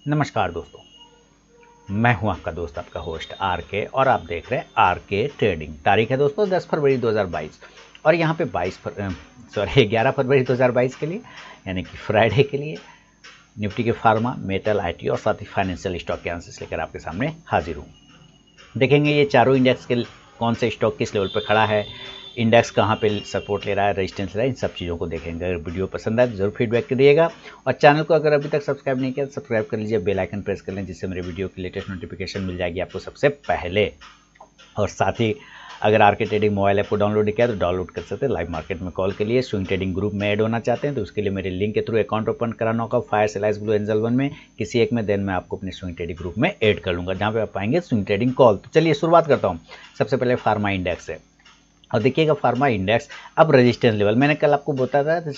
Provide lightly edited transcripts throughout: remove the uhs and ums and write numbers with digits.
नमस्कार दोस्तों, मैं हूं आपका दोस्त, आपका होस्ट आर के, और आप देख रहे हैं आर के ट्रेडिंग। तारीख है दोस्तों 10 फरवरी 2022 और यहाँ पे 11 फरवरी 2022 के लिए यानी कि फ्राइडे के लिए निफ्टी के फार्मा, मेटल, आईटी और साथ ही फाइनेंशियल स्टॉक के आंसर्स लेकर आपके सामने हाजिर हूँ। देखेंगे ये चारों इंडेक्स के कौन से स्टॉक किस लेवल पर खड़ा है, इंडेक्स कहाँ पे सपोर्ट ले रहा है, रेजिस्टेंस ले रहा है, इन सब चीज़ों को देखेंगे। अगर वीडियो पसंद आए तो जरूर फीडबैक करिएगा और चैनल को अगर अभी तक सब्सक्राइब नहीं किया तो सब्सक्राइब कर लीजिए, बेल आइकन प्रेस कर लें जिससे मेरे वीडियो की लेटेस्ट नोटिफिकेशन मिल जाएगी आपको सबसे पहले। और साथ ही अगर आर के ट्रेडिंग मोबाइल ऐप को डाउनलोड नहीं किया तो डाउनलोड कर सकते हैं। लाइव मार्केट में कॉल के लिए स्विंग ट्रेडिंग ग्रुप में ऐड होना चाहते हैं तो उसके लिए मेरे लिंक के थ्रू अकाउंट ओपन कराना होगा। फायर, सेलाइस, ब्लू एंजल वन में किसी एक में देन मैं आपको अपने स्विंग ट्रेडिंग ग्रुप में ऐड कर लूँगा, जहाँ पे आप पाएंगे स्विंग ट्रेडिंग कॉल। तो चलिए शुरुआत करता हूँ। सबसे पहले फार्मा इंडेक्स है और देखिएगा फार्मा इंडेक्स अब रेजिस्टेंस लेवल, मैंने कल आपको बताया था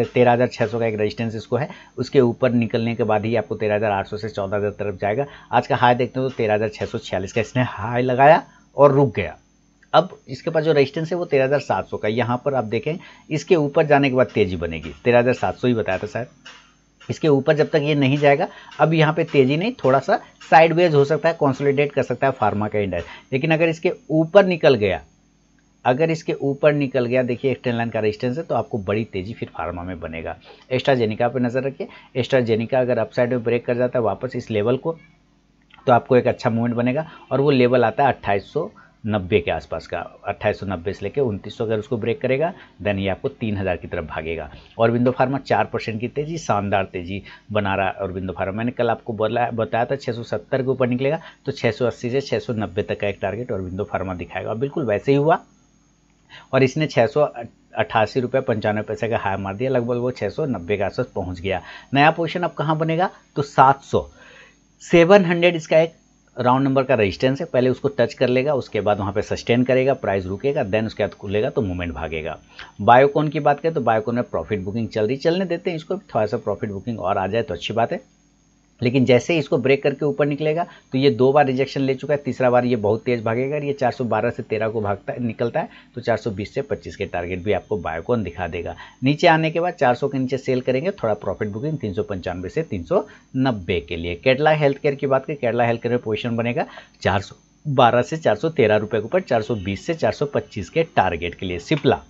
13,600 का एक रेजिस्टेंस इसको है, उसके ऊपर निकलने के बाद ही आपको 13,800 से 14,000 तरफ जाएगा। आज का हाई देखते हो तो 13,646 का इसने हाई लगाया और रुक गया। अब इसके पास जो रेजिस्टेंस है वो 13,700 का, यहाँ पर आप देखें इसके ऊपर जाने के बाद तेजी बनेगी। 13,700 ही बताया था शायद। इसके ऊपर जब तक ये नहीं जाएगा अब यहाँ पे तेजी नहीं, थोड़ा सा साइडवेज हो सकता है, कंसोलिडेट कर सकता है फार्मा का इंडेक्स। लेकिन अगर इसके ऊपर निकल गया, देखिए एक्सटेंड लाइन का रेजिस्टेंस है, तो आपको बड़ी तेजी फिर फार्मा में बनेगा। एस्ट्राजेनिका पे नजर रखिए। एस्ट्राजेनिका अगर अपसाइड में ब्रेक कर जाता है वापस इस लेवल को तो आपको एक अच्छा मूवमेंट बनेगा और वो लेवल आता है 2890 के आसपास का। 2890 से लेकर 2900 अगर उसको ब्रेक करेगा देन ये आपको 3000 की तरफ भागेगा। ऑरबिंदो फार्मा 4% की तेजी, शानदार तेजी बना रहा है ऑरबिंदो फार्मा। मैंने कल आपको बताया था 670 के ऊपर निकलेगा तो 680 से 690 तक का एक टारगेट ऑरबिंदो फार्मा दिखाएगा, बिल्कुल वैसे ही हुआ और इसने 688 रुपये 95 पैसे का हाई मार दिया, लगभग वो 690 के आसपास पहुंच गया। नया पोजीशन अब कहाँ बनेगा तो 700 इसका एक राउंड नंबर का रेजिस्टेंस है, पहले उसको टच कर लेगा, उसके बाद वहाँ पे सस्टेन करेगा, प्राइस रुकेगा, देन उसके बाद खुलेगा तो मूवमेंट भागेगा। बायोकॉन की बात करें तो बायोकॉन में प्रॉफिट बुकिंग चलने देते हैं इसको, थोड़ा सा प्रॉफिट बुकिंग और आ जाए तो अच्छी बात है। लेकिन जैसे ही इसको ब्रेक करके ऊपर निकलेगा तो ये 2 बार रिजेक्शन ले चुका है, तीसरा बार ये बहुत तेज भागेगा। ये 412 से 13 को निकलता है तो 420 से 25 के टारगेट भी आपको बायोकॉन दिखा देगा। नीचे आने के बाद 400 के नीचे सेल करेंगे, थोड़ा प्रॉफिट बुकिंग 395 से 390 के लिए। कैडला हेल्थ केयर की बात करें, कैडला हेल्थ केयर में पोजीशन बनेगा 412 से 413 रुपये के ऊपर, 420 से 425 के टारगेट के लिए। सिप्ला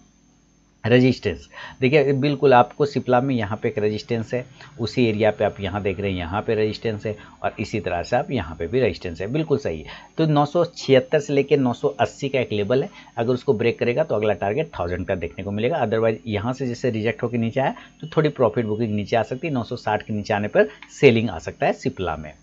रेजिस्टेंस देखिए, बिल्कुल आपको सिप्ला में यहाँ पे एक रेजिस्टेंस है, उसी एरिया पे आप यहाँ देख रहे हैं, यहाँ पे रेजिस्टेंस है और इसी तरह से आप यहाँ पे भी रेजिस्टेंस है, बिल्कुल सही है। तो 976 से लेकर 980 का एक लेवल है, अगर उसको ब्रेक करेगा तो अगला टारगेट 1000 का देखने को मिलेगा। अदरवाइज यहाँ से जैसे रिजेक्ट होकर नीचे आया तो थोड़ी प्रॉफिट बुकिंग नीचे आ सकती है, 960 के नीचे आने पर सेलिंग आ सकता है सिप्ला में।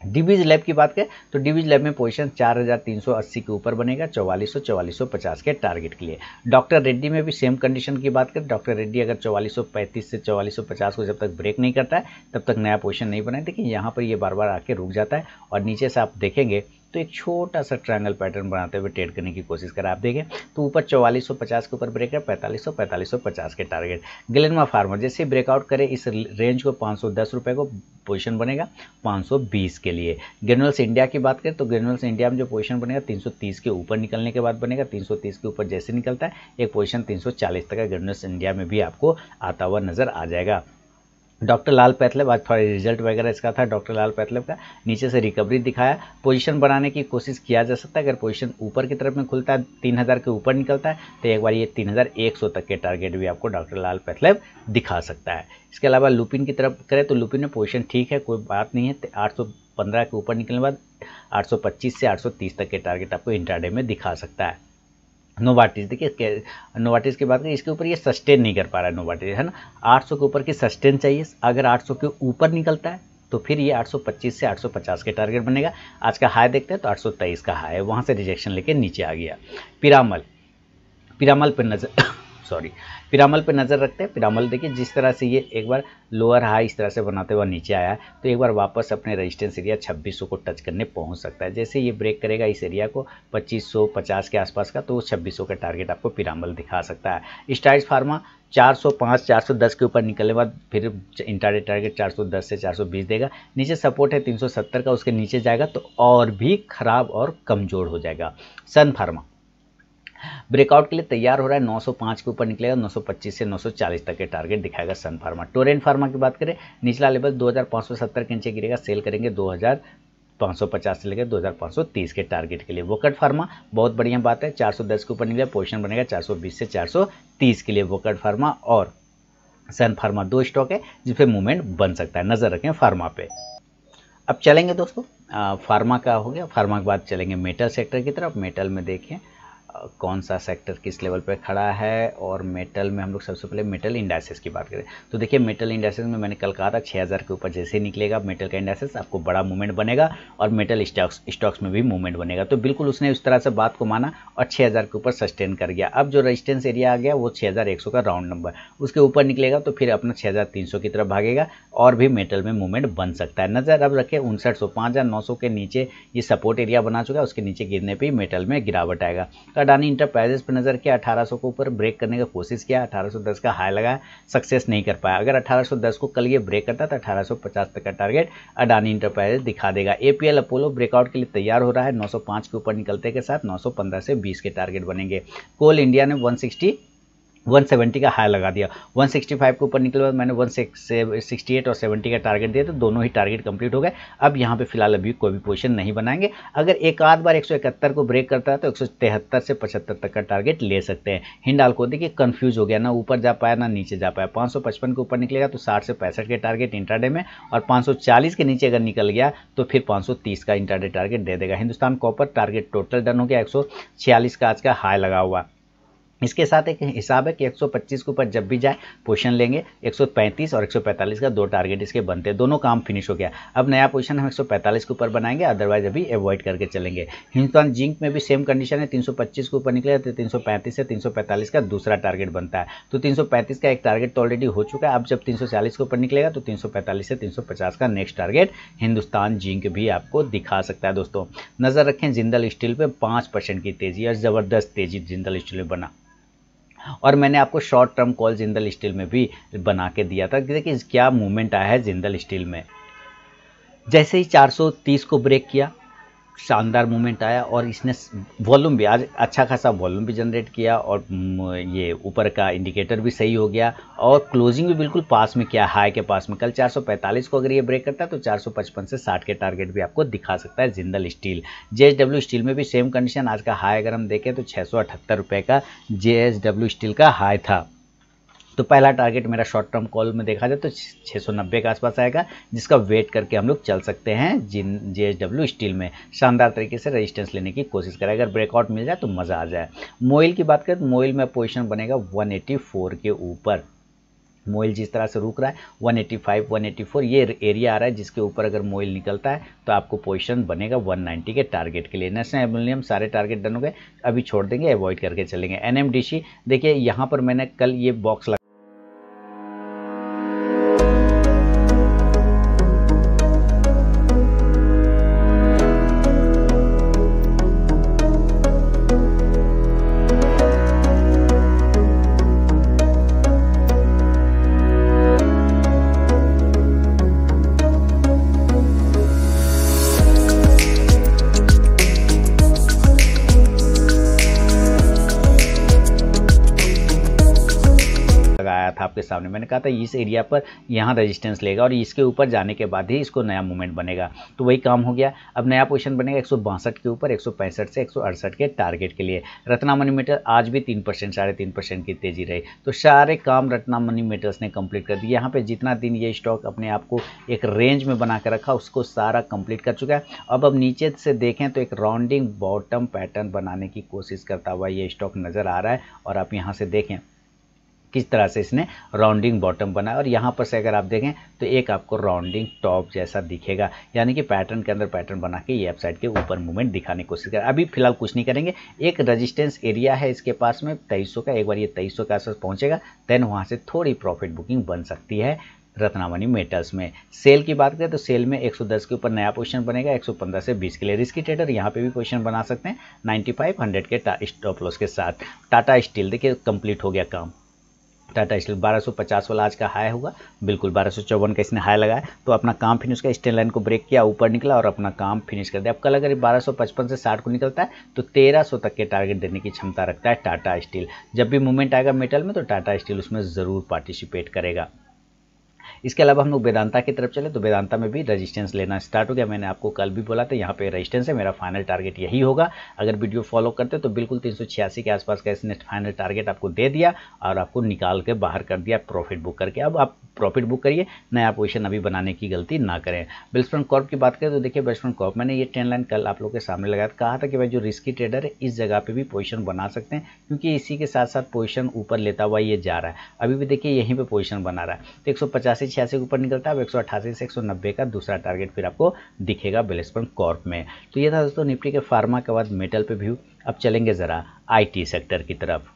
डिवीज लैब की बात करें तो डिवीज लैब में पोजीशन 4380 के ऊपर बनेगा, 4450 के टारगेट के लिए। डॉक्टर रेड्डी में भी सेम कंडीशन की बात करें, डॉक्टर रेड्डी अगर 4435 से 4450 को जब तक ब्रेक नहीं करता है तब तक नया पोजीशन नहीं बनाए। देखिए यहाँ पर ये बार बार आके रुक जाता है और नीचे से आप देखेंगे तो एक छोटा सा ट्रायंगल पैटर्न बनाते हुए ट्रेड करने की कोशिश करें। आप देखें तो ऊपर 4450 के ऊपर ब्रेक है, 4550 के टारगेट। ग्लेनमा फार्मा जैसे ब्रेकआउट करे इस रेंज को 510 रुपये को पोजीशन बनेगा 520 के लिए। ग्रेन्यूल्स इंडिया की बात करें तो ग्रेन्यूल्स इंडिया में जो पोजीशन बनेगा 330 के ऊपर निकलने के बाद बनेगा, 330 के ऊपर जैसे निकलता है एक पोजीशन 340 तक का ग्रेन्यूल्स इंडिया में भी आपको आता हुआ नजर आ जाएगा। डॉक्टर लाल पैथलेब आज थोड़ा रिजल्ट वगैरह इसका था, डॉक्टर लाल पैथलेब का नीचे से रिकवरी दिखाया, पोजीशन बनाने की कोशिश किया जा सकता है। अगर पोजीशन ऊपर की तरफ में खुलता है 3000 के ऊपर निकलता है तो एक बार ये 3100 तक के टारगेट भी आपको डॉक्टर लाल पैथलेब दिखा सकता है। इसके अलावा लुपिन की तरफ करें तो लुपिन में पोजीशन ठीक है, कोई बात नहीं है, 815 के ऊपर निकलने के बाद 825 से 830 तक के टारगेट आपको इंट्राडे में दिखा सकता है। नोवार्टिस देखिए, नोवार्टिस की बात करें इसके ऊपर ये सस्टेन नहीं कर पा रहा है नोवार्टिस, है ना। 800 के ऊपर की सस्टेन चाहिए, अगर 800 के ऊपर निकलता है तो फिर ये 825 से 850 के टारगेट बनेगा। आज का हाई देखते हैं तो 823 का हाई है, वहाँ से रिजेक्शन लेके नीचे आ गया। पिरामल पे नज़र रखते हैं। पिरामल देखिए जिस तरह से ये एक बार लोअर हाई इस तरह से बनाते हुए नीचे आया तो एक बार वापस अपने रेजिस्टेंस एरिया 2600 को टच करने पहुंच सकता है। जैसे ये ब्रेक करेगा इस एरिया को 2550 के आसपास का तो 2600 का टारगेट आपको पिरामल दिखा सकता है। स्टाइल्स फार्मा 405 410 के ऊपर निकलने के बाद फिर इंट्राडे टारगेट 410 से 420 देगा, नीचे सपोर्ट है 370 का, उसके नीचे जाएगा तो और भी खराब और कमज़ोर हो जाएगा। सन फार्मा ब्रेकआउट के लिए तैयार हो रहा है, 905 के ऊपर निकलेगा, 925 से 940 तक के टारगेट दिखाएगा सन फार्मा। टोरेंट फार्मा की बात करें, निचला लेवल 2570 के नीचे गिरेगा, सेल करेंगे 2550 से लेकर 2530 के टारगेट के लिए। वोकट फार्मा बहुत बढ़िया बात है, 410 के ऊपर निकले, पोजीशन बनेगा 420 से 430 के लिए। वोकट फार्मा और सन फार्मा दो स्टॉक है जिस मूवमेंट बन सकता है, नजर रखें फार्मा पे। अब चलेंगे दोस्तों, फार्मा का हो गया, फार्मा के बाद चलेंगे मेटल सेक्टर की तरफ। मेटल में देखें कौन सा सेक्टर किस लेवल पे खड़ा है, और मेटल में हम लोग सबसे पहले मेटल इंडाइसेस की बात करें तो देखिए मेटल इंडाइसेस में मैंने कल कहा था 6000 के ऊपर जैसे ही निकलेगा मेटल का इंडाइसेस आपको बड़ा मूवमेंट बनेगा, और मेटल स्टॉक्स में भी मूवमेंट बनेगा। तो बिल्कुल उसने उस तरह से बात को माना और 6000 के ऊपर सस्टेन कर गया। अब जो रेजिस्टेंस एरिया आ गया वो 6100 का राउंड नंबर, उसके ऊपर निकलेगा तो फिर अपना 6300 की तरफ भागेगा, और भी मेटल में मूवमेंट बन सकता है। नज़र अब रखें 5900 5900 के नीचे ये सपोर्ट एरिया बना चुका है, उसके नीचे गिरने पर ही मेटल में गिरावट आएगा। अडानी इंटरप्राइजेस पर नजर किया, 1800 को ऊपर ब्रेक करने की कोशिश किया, 1810 का हाई लगाया, सक्सेस नहीं कर पाया। अगर 1810 को कल ये ब्रेक करता तो 1850 तक का टारगेट अडानी इंटरप्राइजेस दिखा देगा। एपीएल अपोलो ब्रेकआउट के लिए तैयार हो रहा है, 905 के ऊपर निकलते के साथ 915 से 20 के टारगेट बनेंगे। कोल इंडिया ने 170 का हाई लगा दिया, 165 के ऊपर निकले बाद मैंने 168 और 70 का टारगेट दिया, तो दोनों ही टारगेट कंप्लीट हो गए। अब यहाँ पे फिलहाल अभी कोई भी पोजीशन नहीं बनाएंगे। अगर एक आध बार 171 को ब्रेक करता है तो 173 से 75 तक का टारगेट ले सकते हैं। हिंडाल्को देखिए कंफ्यूज हो गया, ना ऊपर जा पाया ना नीचे जा पाया। 555 के ऊपर निकलेगा तो 60 से 65 के टारगेट इंट्राडे में, और 540 के नीचे अगर निकल गया तो फिर 530 का इंट्राडे टारगेट दे देगा। Hindustan copper target total done हो गया, 146 का आज का हाई लगा हुआ। इसके साथ एक हिसाब है कि 125 के ऊपर जब भी जाए पोजीशन लेंगे, 135 और 145 का दो टारगेट इसके बनते हैं, दोनों काम फिनिश हो गया। अब नया पोजीशन हम 145 के ऊपर बनाएंगे, अदरवाइज अभी अवॉइड करके चलेंगे। हिंदुस्तान जिंक में भी सेम कंडीशन है, 325 के ऊपर निकले तो 335 से 345 का दूसरा टारगेट बनता है, तो 335 का एक टारगेट तो ऑलरेडी हो चुका है। अब जब 340 के ऊपर निकलेगा तो 345 से 350 का नेक्स्ट टारगेट हिंदुस्तान जिंक भी आपको दिखा सकता है। दोस्तों नजर रखें जिंदल स्टील पे 5% की तेजी, और जबरदस्त तेजी जिंदल स्टील में बना, और मैंने आपको short term call Jindal steel में भी बना के दिया था। देखिए क्या मूवमेंट आया है जिंदल स्टील में, जैसे ही 430 को ब्रेक किया शानदार मूवमेंट आया, और इसने वॉल्यूम भी आज अच्छा खासा वॉल्यूम भी जनरेट किया, और ये ऊपर का इंडिकेटर भी सही हो गया, और क्लोजिंग भी बिल्कुल पास में किया, हाई के पास में। कल 445 को अगर ये ब्रेक करता है तो 455 से 60 के टारगेट भी आपको दिखा सकता है जिंदल स्टील। जेएसडब्ल्यू स्टील में भी सेम कंडीशन, आज का हाई अगर हम देखें तो 678 रुपये का जेएसडब्ल्यू स्टील का हाई था। तो पहला टारगेट मेरा शॉर्ट टर्म कॉल में देखा जाए तो 690 के आसपास आएगा, जिसका वेट करके हम लोग चल सकते हैं जेएसडब्ल्यू स्टील में। शानदार तरीके से रेजिस्टेंस लेने की कोशिश करें, अगर ब्रेकआउट मिल जाए तो मज़ा आ जाए। मोइल की बात करें तो मोइल में पोजीशन बनेगा 184 के ऊपर। मोइल जिस तरह से रुक रहा है 185 184 ये एरिया आ रहा है, जिसके ऊपर अगर मोइल निकलता है तो आपको पोजीशन बनेगा 190 के टारगेट के लिए। नेशनल एल्यूमिनियम सारे टारगेट डन हो गए, अभी छोड़ देंगे, अवॉइड करके चलेंगे। एनएमडीसी देखिए यहाँ पर मैंने कल ये बॉक्स आपके सामने, मैंने कहा था इस एरिया पर यहाँ रेजिस्टेंस लेगा और इसके ऊपर जाने के बाद ही इसको नया मूवमेंट बनेगा, तो वही काम हो गया। अब नया पोजीशन बनेगा 162 के ऊपर, 165 से 168 के टारगेट के लिए। रत्ना मनी मेटल आज भी 3% 3.5% की तेजी रही, तो सारे काम रत्ना मनी मेटल्स ने कंप्लीट कर दिए। यहाँ पे जितना दिन ये स्टॉक अपने आप को एक रेंज में बना कर रखा उसको सारा कंप्लीट कर चुका है। अब नीचे से देखें तो एक राउंडिंग बॉटम पैटर्न बनाने की कोशिश करता हुआ ये स्टॉक नज़र आ रहा है, और आप यहाँ से देखें किस तरह से इसने राउंडिंग बॉटम बनाया, और यहाँ पर से अगर आप देखें तो एक आपको राउंडिंग टॉप जैसा दिखेगा, यानी कि पैटर्न के अंदर पैटर्न बना के ये वेबसाइट के ऊपर मूवमेंट दिखाने की कोशिश करें। अभी फिलहाल कुछ नहीं करेंगे, एक रेजिस्टेंस एरिया है इसके पास में 2300 का, एक बार ये 2300 के आसपास पहुँचेगा देन वहाँ से थोड़ी प्रॉफिट बुकिंग बन सकती है रत्नामणि मेटल्स में। सेल की बात करें तो सेल में 110 के ऊपर नया पोजीशन बनेगा, 115 से 20 के लिए। रिस्की ट्रेडर यहाँ पे भी पोजीशन बना सकते हैं 95 100 के स्टॉप लॉस के साथ। टाटा स्टील देखिए कंप्लीट हो गया काम, टाटा स्टील 1250 वाला आज का हाई होगा, बिल्कुल 1254 का इसने हाई लगाया, तो अपना काम फिनिश का स्टेन लाइन को ब्रेक किया, ऊपर निकला और अपना काम फिनिश कर दिया। अब कल अगर 1255 से 60 को निकलता है तो 1300 तक के टारगेट देने की क्षमता रखता है टाटा स्टील। जब भी मूवमेंट आएगा मेटल में तो टाटा स्टील उसमें ज़रूर पार्टिसिपेट करेगा। इसके अलावा हम लोग वेदांता की तरफ चले तो वेदांता में भी रेजिस्टेंस लेना स्टार्ट हो गया। मैंने आपको कल भी बोला था यहाँ पे रेजिस्टेंस है, मेरा फाइनल टारगेट यही होगा। अगर वीडियो फॉलो करते तो बिल्कुल 386 के आसपास का इसने फाइनल टारगेट आपको दे दिया और आपको निकाल के बाहर कर दिया प्रॉफिट बुक करके। अब आप प्रॉफिट बुक करिए, नया पोजीशन अभी बनाने की गलती ना करें। बेल्स्पन कॉर्प की बात करें तो देखिए बेल्स्पन कॉर्प मैंने ये ट्रेंड लाइन कल आप लोगों के सामने लगाया था, कहा था कि भाई जो रिस्की ट्रेडर है इस जगह पे भी पोजीशन बना सकते हैं, क्योंकि इसी के साथ साथ पोजीशन ऊपर लेता हुआ ये जा रहा है। अभी भी देखिए यहीं पे पोजीशन बना रहा है, तो 185-86 के ऊपर निकलता है। अब 188 से 190 का दूसरा टारगेट फिर आपको दिखेगा बेल्स्पन कॉर्प में। तो ये था दोस्तों निफ्टी के फार्मा के बाद मेटल पे व्यू। अब चलेंगे ज़रा आईटी सेक्टर की तरफ।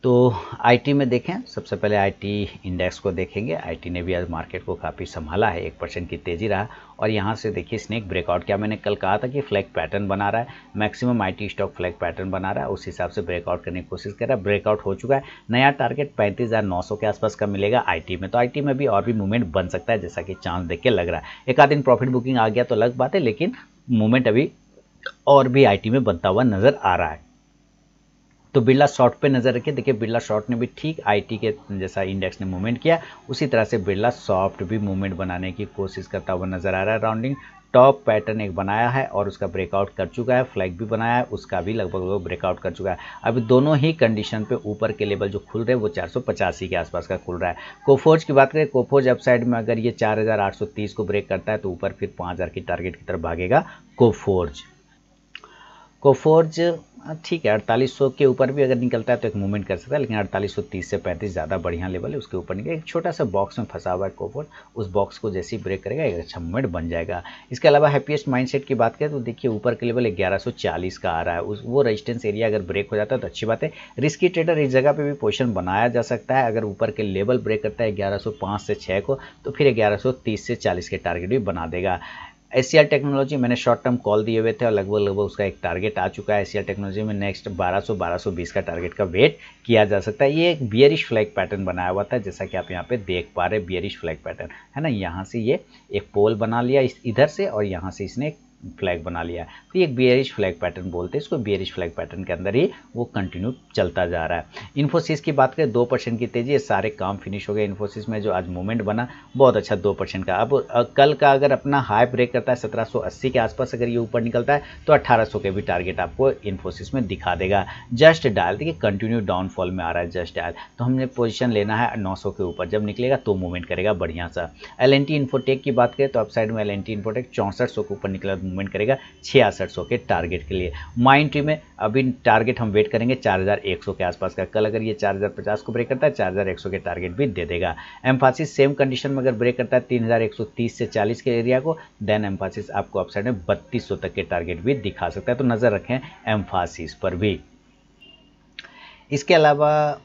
तो आईटी में देखें, सबसे पहले आईटी इंडेक्स को देखेंगे। आईटी ने भी आज मार्केट को काफ़ी संभाला है, 1% की तेज़ी रहा और यहाँ से देखिए इसने एक ब्रेकआउट किया। मैंने कल कहा था कि फ्लैग पैटर्न बना रहा है, maximum IT stock flag pattern बना रहा है, उस हिसाब से ब्रेकआउट करने की कोशिश कर रहा है। ब्रेकआउट हो चुका है, नया टारगेट 35,900 के आसपास का मिलेगा आईटी में। तो आईटी में भी और भी मूवमेंट बन सकता है, जैसा कि चांस देख के लग रहा है। एक आध दिन प्रॉफिट बुकिंग आ गया तो अलग बात है, लेकिन मूवमेंट अभी और भी आईटी में बनता हुआ नजर आ रहा है। तो बिरला शॉर्ट पे नज़र रखिए। देखिए बिरला शॉर्ट ने भी ठीक आईटी के जैसा इंडेक्स ने मूवमेंट किया, उसी तरह से बिरला सॉफ्ट भी मूवमेंट बनाने की कोशिश करता हुआ नजर आ रहा है। राउंडिंग टॉप पैटर्न एक बनाया है और उसका ब्रेकआउट कर चुका है, फ्लैग भी बनाया है, उसका भी लगभग ब्रेकआउट कर चुका है। अभी दोनों ही कंडीशन पे ऊपर के लेवल जो खुल रहे हैं वो 485 के आसपास का खुल रहा है। कोफोर्ज की बात करें, कोफोर्ज अपसाइड में अगर ये 4830 को ब्रेक करता है तो ऊपर फिर 5000 की टारगेट की तरफ भागेगा कोफोर्ज। ठीक है, 4800 के ऊपर भी अगर निकलता है तो एक मूवमेंट कर सकता है, लेकिन 4830 से 35 ज़्यादा बढ़िया लेवल है, उसके ऊपर निकले। एक छोटा सा बॉक्स में फंसा हुआ है कोफोर्ज, उस बॉक्स को जैसे ही ब्रेक करेगा एक अच्छा मूवमेंट बन जाएगा। इसके अलावा हैप्पीएस्ट माइंडसेट की बात करें तो देखिए ऊपर के लेवल 1140 का आ रहा है, वो रेजिस्टेंस एरिया अगर ब्रेक हो जाता है तो अच्छी बात है। रिस्की ट्रेडर इस जगह पर भी पोजिशन बनाया जा सकता है, अगर ऊपर के लेवल ब्रेक करता है 1105 से 6 को तो फिर 1130 से 40 के टारगेट भी बना देगा। एसीआर टेक्नोलॉजी मैंने शॉर्ट टर्म कॉल दिए हुए थे और लगभग उसका एक टारगेट आ चुका है। एसीआर टेक्नोलॉजी में नेक्स्ट 1200-1220 का टारगेट का वेट किया जा सकता है। ये एक बियरिश फ्लैग पैटर्न बनाया हुआ था, जैसा कि आप यहाँ पे देख पा रहे हैं, बियरिश फ्लैग पैटर्न है ना। यहाँ से ये एक पोल बना लिया इधर से और यहाँ से इसने फ्लैग बना लिया, तो ये एक बियरिश फ्लैग पैटर्न बोलते हैं इसको। बियरिश फ्लैग पैटर्न के अंदर ही वो कंटिन्यू चलता जा रहा है। इन्फोसिस की बात करें 2% की तेजी, ये सारे काम फिनिश हो गए। इन्फोसिस में जो आज मूवमेंट बना बहुत अच्छा 2% का। अब कल का अगर अपना हाई ब्रेक करता है 1780 के आसपास, अगर ये ऊपर निकलता है तो 1800 के भी टारगेट आपको इन्फोसिस में दिखा देगा। जस्ट डायल देखिए कंटिन्यू डाउनफॉल में आ रहा है जस्ट डायल, तो हमने पोजिशन लेना है 900 के ऊपर, जब निकलेगा तो मूवमेंट करेगा बढ़िया सा। एल&टी इन्फोटेक की बात करें तो अपसाइड में एल&टी इन्फोटेक 6400 के ऊपर निकला मूवमेंट करेगा 6600 के टारगेट के लिए। माइंड ट्री में अभी टारगेट हम वेट करेंगे 4100 के आसपास का। कल अगर ये 4050 को ब्रेक करता है 4100 के टारगेट भी दे देगा। एम्फासिस सेम कंडीशन में अगर ब्रेक करता है 3130 से 40 के एरिया को, देन एम्फासिस आपको अपसाइड में 3200 तक के टारगेट भी दिखा सकता है, तो नजर रखें एम्फासिस पर भी। इसके अलावा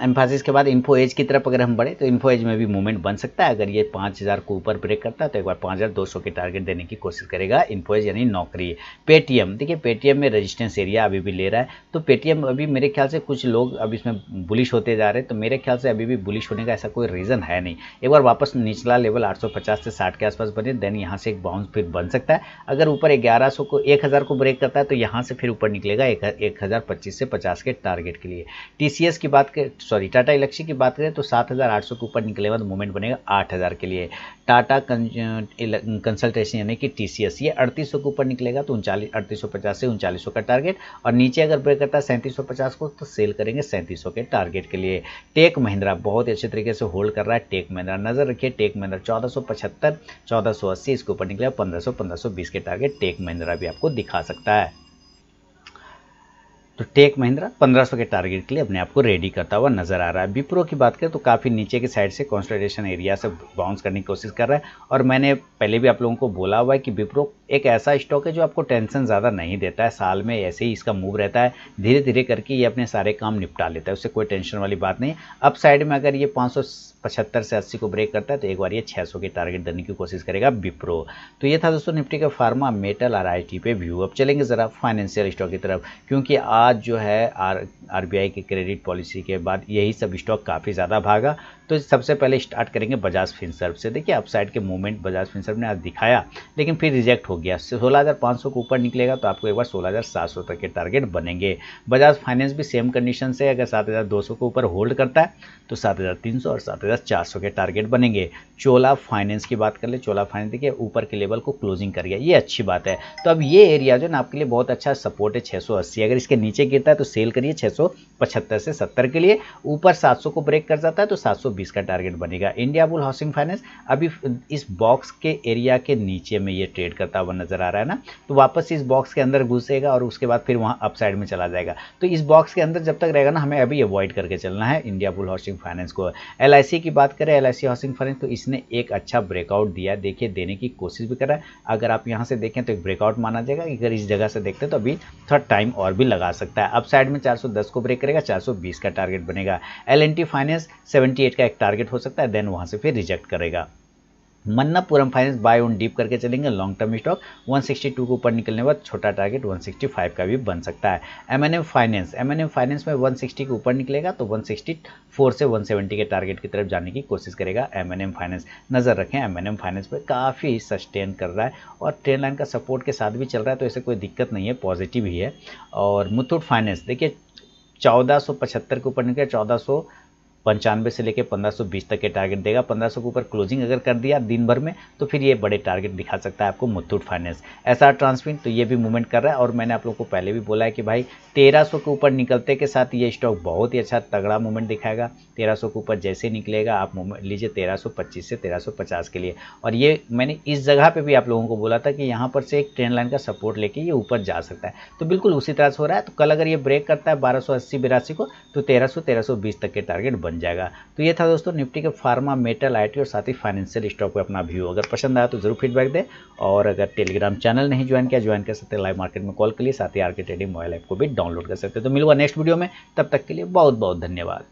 एम्फासिस के बाद इन्फो एज की तरफ अगर हम बढ़े तो इन्फो एज में भी मूवमेंट बन सकता है। अगर ये 5000 को ऊपर ब्रेक करता है तो एक बार 5200 के टारगेट देने की कोशिश करेगा इन्फो एज यानी नौकरी। पेटीएम देखिए पेटीएम में रेजिस्टेंस एरिया अभी भी ले रहा है, तो पेटीएम अभी मेरे ख्याल से कुछ लोग अब इसमें बुलिश होते जा रहे हैं, तो मेरे ख्याल से अभी भी बुलिश होने का ऐसा कोई रीज़न है नहीं। एक बार वापस निचला लेवल 850 से 60 के आसपास बने, देन यहाँ से एक बाउंस फिर बन सकता है। अगर ऊपर 1100 को 1000 को ब्रेक करता है तो यहाँ से फिर ऊपर निकलेगा 1025 से 50 के टारगेट के लिए। टीसीएस की बात टाटा इलेक्सी की बात करें तो 7800 के ऊपर निकलेगा तो मूवमेंट बनेगा 8000 के लिए। टाटा कंसल्टेशन यानी कि टीसीएस ये 3800 के ऊपर निकलेगा तो 3850 से 3900 का टारगेट, और नीचे अगर ब्रेक करता है 3750 को तो सेल करेंगे 3700 के टारगेट के लिए। टेक महिंद्रा बहुत ही अच्छे तरीके से होल्ड कर रहा है। टेक महिंद्रा नजर रखिए, टेक महिंद्रा 1475 1480 इसके ऊपर निकलेगा, 1500-1520 के टारगेट टेक महिंद्रा भी आपको दिखा सकता है। तो टेक महिंद्रा 1500 के टारगेट के लिए अपने आप को रेडी करता हुआ नजर आ रहा है। विप्रो की बात करें तो काफ़ी नीचे की साइड से कंसोलिडेशन एरिया से बाउंस करने की कोशिश कर रहा है, और मैंने पहले भी आप लोगों को बोला हुआ है कि विप्रो एक ऐसा स्टॉक है जो आपको टेंशन ज़्यादा नहीं देता है। साल में ऐसे ही इसका मूव रहता है, धीरे धीरे करके ये अपने सारे काम निपटा लेता है, उससे कोई टेंशन वाली बात नहीं। अप साइड में अगर ये 575 से 80 को ब्रेक करता है तो एक बार ये 600 के टारगेट देने की कोशिश करेगा विप्रो। तो ये था दोस्तों निफ्टी का फार्मा, मेटल और आईटी पे व्यू। अब चलेंगे ज़रा फाइनेंशियल स्टॉक की तरफ, क्योंकि बाद जो है आरबीआई की क्रेडिट पॉलिसी के बाद यही सब स्टॉक काफ़ी ज़्यादा भागा। तो सबसे पहले स्टार्ट करेंगे बजाज फिनसर्व से। देखिए अपसाइड के मूवमेंट बजाज फिनसर्व ने आज दिखाया, लेकिन फिर रिजेक्ट हो गया। 16,500 को ऊपर निकलेगा तो आपको एक बार 16,700 तक के टारगेट बनेंगे। बजाज फाइनेंस भी सेम कंडीशन से अगर 7,200 को ऊपर होल्ड करता है तो 7,300 और 7,400 के टारगेट बनेंगे। चोला फाइनेंस की बात कर ले, चोला फाइनेंस देखिए ऊपर के लेवल को क्लोजिंग कर गया, ये अच्छी बात है। तो अब ये एरिया जो ना आपके लिए बहुत अच्छा सपोर्ट है 680। अगर इसके नीचे गिरता है तो सेल करिए 675 से 70 के लिए। ऊपर 700 को ब्रेक कर जाता है तो 720 का टारगेट बनेगा। इंडिया बुल हाउसिंग फाइनेंस अभी इस बॉक्स के एरिया के नीचे में ये ट्रेड करता हुआ नजर आ रहा है ना, तो वापस इस बॉक्स के अंदर घुसेगा और उसके बाद फिर वहाँ अपसाइड में चला जाएगा। तो इस बॉक्स के अंदर जब तक रहेगा ना, हमें अभी अवॉइड करके चलना है इंडिया बुल हाउसिंग फाइनेंस को। एलआईसी की बात करें, एलआईसी हाउसिंग फाइनेंस, तो इसने एक अच्छा ब्रेकआउट दिया, देखिए देने की कोशिश भी कर रहा है। अगर आप यहाँ से देखें तो एक ब्रेकआउट माना जाएगा। अगर इस जगह से देखते हैं तो अभी थोड़ा टाइम और भी लगा सकता है। अपसाइड में 410 को ब्रेक करेगा, 420 का टारगेट बनेगा। एल&टी फाइनेंस 78 का एक टारगेट हो सकता है, देन वहाँ से फिर रिजेक्ट करेगा। Manappuram finance buy on dip करके चलेंगे, लॉन्ग टर्म स्टॉक 162 के ऊपर निकलने के बाद छोटा टारगेट 165 का भी बन सकता है। एमएनएम फाइनेंस में 160 के ऊपर निकलेगा तो 164 से 170 के टारगेट की तरफ जाने की कोशिश करेगा एमएनएम फाइनेंस। नज़र रखें एमएनएम फाइनेंस पे काफ़ी सस्टेन कर रहा है और ट्रेंड लाइन का सपोर्ट के साथ भी चल रहा है, तो ऐसे कोई दिक्कत नहीं है, पॉजिटिव ही है। और मुथूट फाइनेंस देखिए 1475 के ऊपर निकले, 1495 से लेकर 1520 तक के टारगेट देगा। 1500 के ऊपर क्लोजिंग अगर कर दिया दिन भर में तो फिर ये बड़े टारगेट दिखा सकता है आपको मुथूट फाइनेंस। एसआर ट्रांसफिन तो ये भी मूवमेंट कर रहा है और मैंने आप लोगों को पहले भी बोला है कि भाई 1300 के ऊपर निकलते के साथ ये स्टॉक बहुत ही अच्छा तगड़ा मूवमेंट दिखाएगा। 1300 के ऊपर जैसे निकलेगा आप मूवमेंट लीजिए 1325 से 1350 के लिए। और ये मैंने इस जगह पे भी आप लोगों को बोला था कि यहाँ पर से एक ट्रेंड लाइन का सपोर्ट लेके ये ऊपर जा सकता है, तो बिल्कुल उसी तरह से हो रहा है। तो कल अगर ये ब्रेक करता है 1280-82 को तो 1300-1320 तक के टारगेट बन जाएगा। तो ये था दोस्तों निफ्टी के फार्मा, मेटल, आईटी और साथ ही फाइनेंशियल स्टॉक पे अपना व्यू। अगर पसंद आया तो जरूर फीडबैक दें और अगर टेलीग्राम चैनल नहीं ज्वाइन किया ज्वाइन कर सकते हैं। लाइव मार्केट में कॉल के लिए साथ ही आरके ट्रेडिंग मोबाइल ऐप को भी डाउनलोड कर सकते हैं। तो मिलूंगा नेक्स्ट वीडियो में, तब तक के लिए बहुत बहुत धन्यवाद।